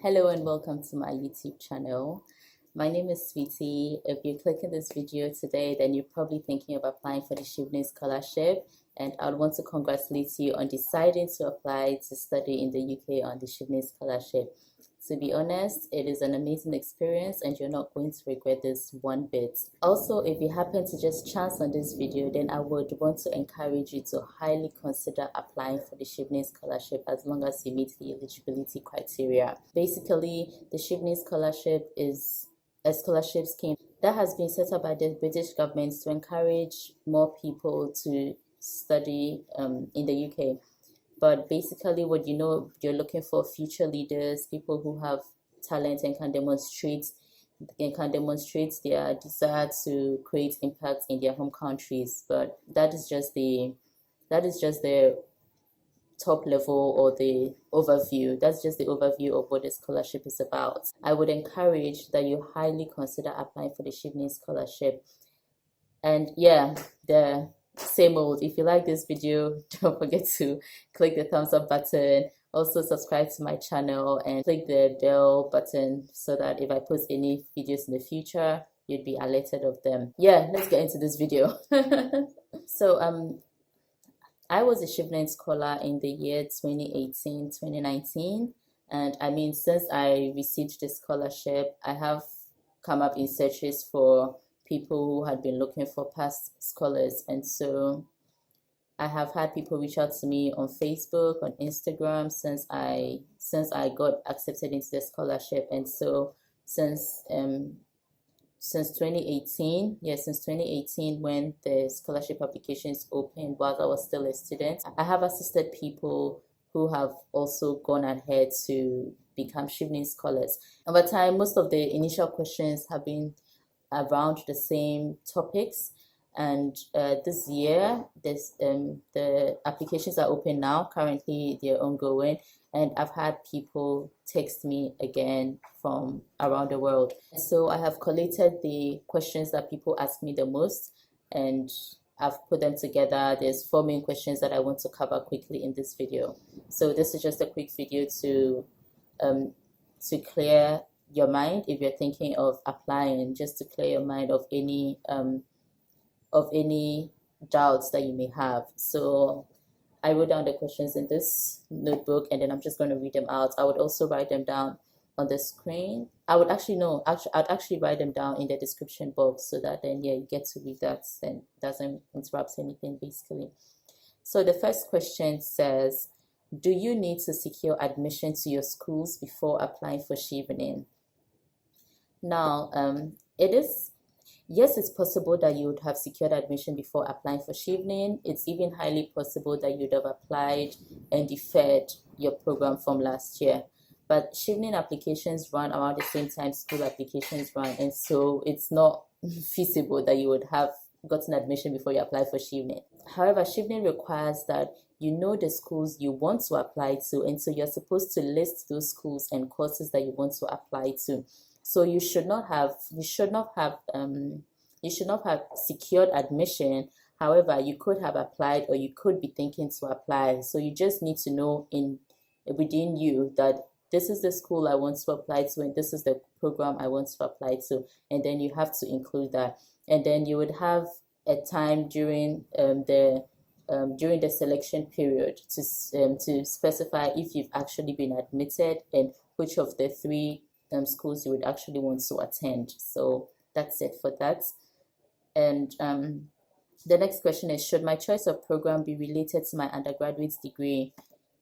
Hello and welcome to my YouTube channel. My name is Sweetie. If you're clicking this video today, then you're probably thinking of applying for the Chevening scholarship, and I would want to congratulate you on deciding to apply to study in the UK on the Chevening scholarship. To be honest, it is an amazing experience and you're not going to regret this one bit. Also, if you happen to just chance on this video, then I would want to encourage you to highly consider applying for the Chevening scholarship as long as you meet the eligibility criteria. Basically, the Chevening scholarship is a scholarship scheme that has been set up by the British government to encourage more people to study in the UK. But basically, what you're looking for future leaders, people who have talent and can demonstrate their desire to create impact in their home countries. But that is just the top level, or the overview. That's just the overview of what the scholarship is about. I would encourage that you highly consider applying for the Chevening scholarship. And yeah, the same old, if you like this video, don't forget to click the thumbs up button. Also subscribe to my channel and click the bell button so that if I post any videos in the future, you'd be alerted of them. Yeah, let's get into this video. So I was a Chevening scholar in the year 2018-2019, and I mean, since I received the scholarship, I have come up in searches for people who had been looking for past scholars, and so I have had people reach out to me on Facebook, on Instagram, since I got accepted into the scholarship. And so since 2018, since 2018, when the scholarship applications opened while I was still a student, I have assisted people who have also gone ahead to become Chevening scholars. Over time, most of the initial questions have been around the same topics, and this year the applications are open now. Currently they're ongoing, and I've had people text me again from around the world. So I have collated the questions that people ask me the most, and I've put them together. There's 4 main questions that I want to cover quickly in this video. So this is just a quick video to clear your mind if you're thinking of applying, just to clear your mind of any doubts that you may have. So I wrote down the questions in this notebook, and then I'm just going to read them out. I would also write them down on the screen. I'd actually write them down in the description box, so that then you get to read that and doesn't interrupt anything basically. So the first question says, do you need to secure admission to your schools before applying for Chevening? Now, yes, it's possible that you would have secured admission before applying for Chevening. It's even highly possible that you'd have applied and deferred your program from last year. But Chevening applications run around the same time school applications run, and so it's not feasible that you would have gotten admission before you apply for Chevening. However, Chevening requires that you know the schools you want to apply to, and so you're supposed to list those schools and courses that you want to apply to. So you should not have secured admission. However, you could have applied, or you could be thinking to apply. So you just need to know within you that this is the school I want to apply to, and this is the program I want to apply to, and then you have to include that. And then you would have a time during the selection period to specify if you've actually been admitted and which of the 3 schools you would actually want to attend. So that's it for that. And the next question is, should my choice of program be related to my undergraduate degree?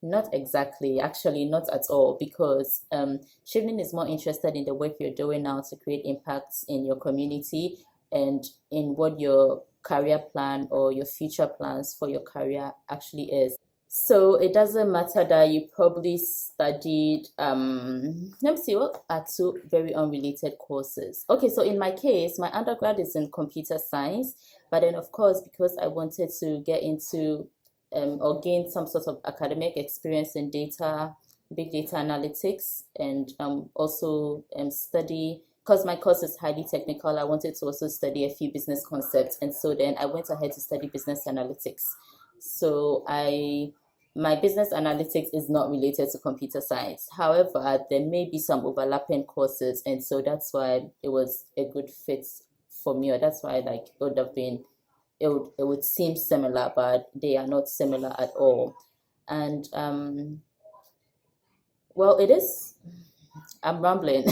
Not exactly, actually not at all, because Chevening is more interested in the work you're doing now to create impacts in your community and in what your career plan or your future plans for your career actually is. So it doesn't matter that you probably studied, let me see, what are 2 very unrelated courses? Okay, so in my case, my undergrad is in computer science, but then of course, because I wanted to get into or gain some sort of academic experience in big data analytics, and also study, because my course is highly technical, I wanted to also study a few business concepts, and so then I went ahead to study business analytics. So I my business analytics is not related to computer science. However, there may be some overlapping courses, and so that's why it was a good fit for me, or that's why like it would have been it would seem similar, but they are not similar at all. And well, it is. I'm rambling,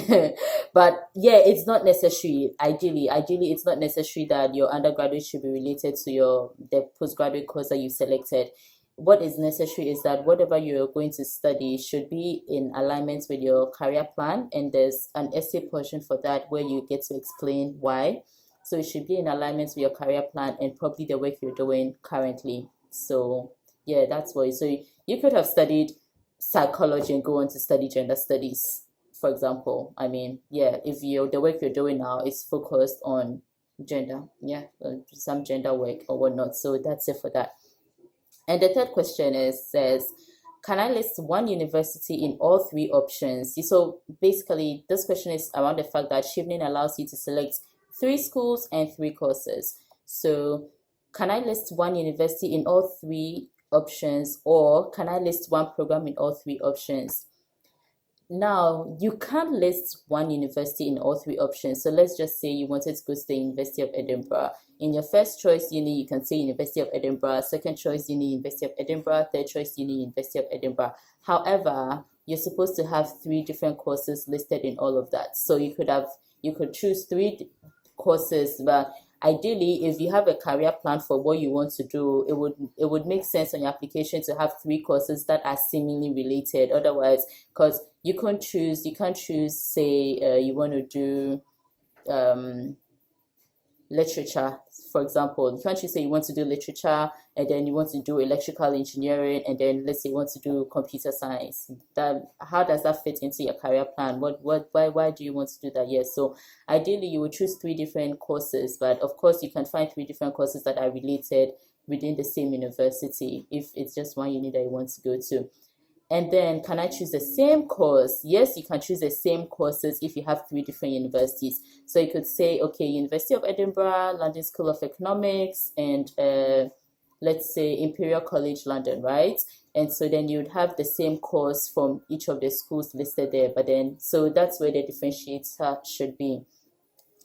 but yeah, it's not necessary. Ideally, it's not necessary that your undergraduate should be related to the postgraduate course that you selected. What is necessary is that whatever you're going to study should be in alignment with your career plan, and there's an essay portion for that where you get to explain why. So it should be in alignment with your career plan and probably the work you're doing currently. So yeah, that's why. So you could have studied psychology and go on to study gender studies, for example. I mean, yeah, if the work you're doing now is focused on gender, yeah, some gender work or whatnot. So that's it for that. And the third question says, can I list one university in all three options? So basically, this question is around the fact that Chevening allows you to select 3 schools and 3 courses. So can I list one university in all 3 options, or can I list one program in all 3 options? Now, you can't list one university in all 3 options. So let's just say you wanted to go to the University of Edinburgh. In your first choice uni, you can say University of Edinburgh. Second choice uni, University of Edinburgh. Third choice uni, University of Edinburgh. However, you're supposed to have 3 different courses listed in all of that. So you could choose 3 courses, but ideally, if you have a career plan for what you want to do, it would make sense on your application to have 3 courses that are seemingly related. Otherwise, because you can't choose, say you want to do literature, for example. You can't just say you want to do literature and then you want to do electrical engineering, and then let's say you want to do computer science. How does that fit into your career plan? Why do you want to do that? Yes, so ideally you would choose 3 different courses, but of course you can find 3 different courses that are related within the same university if it's just one uni that you want to go to. And then, can I choose the same course? Yes, you can choose the same courses if you have 3 different universities. So you could say, okay, University of Edinburgh, London School of Economics, and let's say Imperial College London, right? And so then you'd have the same course from each of the schools listed there. But then, so that's where the differentiator should be.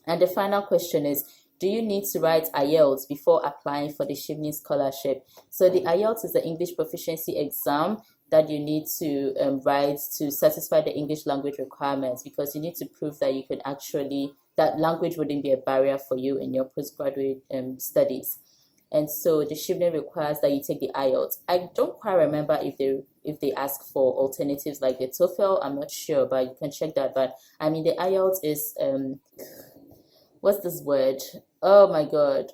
And the final question is, do you need to write IELTS before applying for the Chevening scholarship? So the IELTS is the English proficiency exam that you need to write to satisfy the English language requirements, because you need to prove that you could that language wouldn't be a barrier for you in your postgraduate studies. And so the Chevening requires that you take the IELTS. I don't quite remember if they ask for alternatives like the TOEFL. I'm not sure, but you can check that. But I mean, the IELTS is what's this word? Oh my God.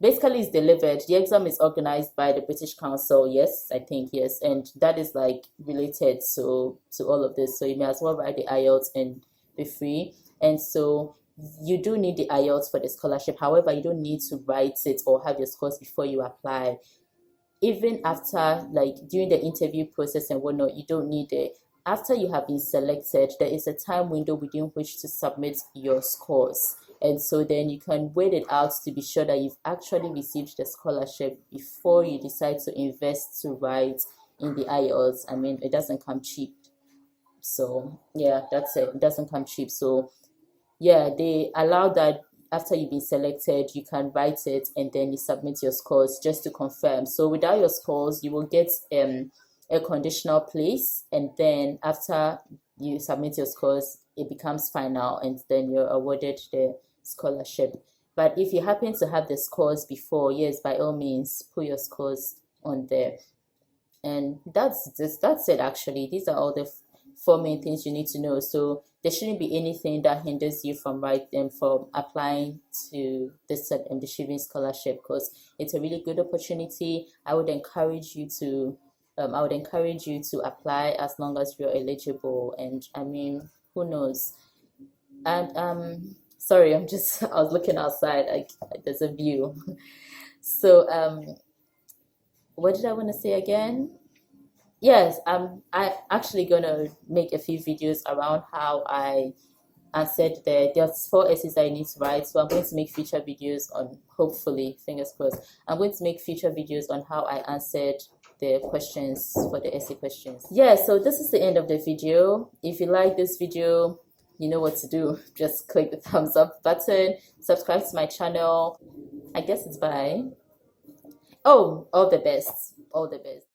Basically, it's delivered. The exam is organized by the British Council. Yes, I think, yes. And that is like related to all of this. So you may as well write the IELTS and be free. And so you do need the IELTS for the scholarship. However, you don't need to write it or have your scores before you apply. Even after, like during the interview process and whatnot, you don't need it. After you have been selected, there is a time window within which to submit your scores. And so then you can wait it out to be sure that you've actually received the scholarship before you decide to invest to write in the IELTS. I mean, it doesn't come cheap. So yeah, that's it. It doesn't come cheap. So yeah, they allow that after you've been selected, you can write it and then you submit your scores just to confirm. So without your scores, you will get a conditional place, and then after you submit your scores, it becomes final, and then you're awarded the scholarship. But if you happen to have the scores before, yes, by all means, put your scores on there. And that's it actually. These are all the 4 main things you need to know. So there shouldn't be anything that hinders you from applying to the Chevening scholarship, because it's a really good opportunity. I would encourage you to apply as long as you're eligible. And I mean, who knows? And sorry, I was looking outside, like there's a view. So what did I want to say again? Yes, I actually gonna make a few videos around how I answered there's 4 essays I need to write. So I'm going to make future videos on, hopefully, fingers crossed, I'm going to make future videos on how I answered the questions for the essay questions. Yeah, so this is the end of the video. If you like this video, you know what to do. Just click the thumbs up button, subscribe to my channel. I guess it's bye. Oh, all the best. All the best.